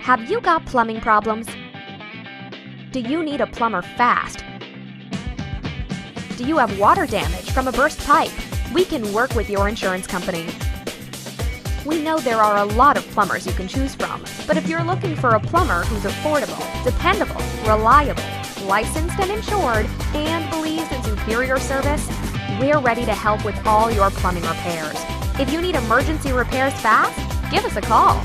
Have you got plumbing problems? Do you need a plumber fast? Do you have water damage from a burst pipe? We can work with your insurance company. We know there are a lot of plumbers you can choose from, but if you're looking for a plumber who's affordable, dependable, reliable, licensed and insured, and believes in superior service, we're ready to help with all your plumbing repairs. If you need emergency repairs fast, give us a call.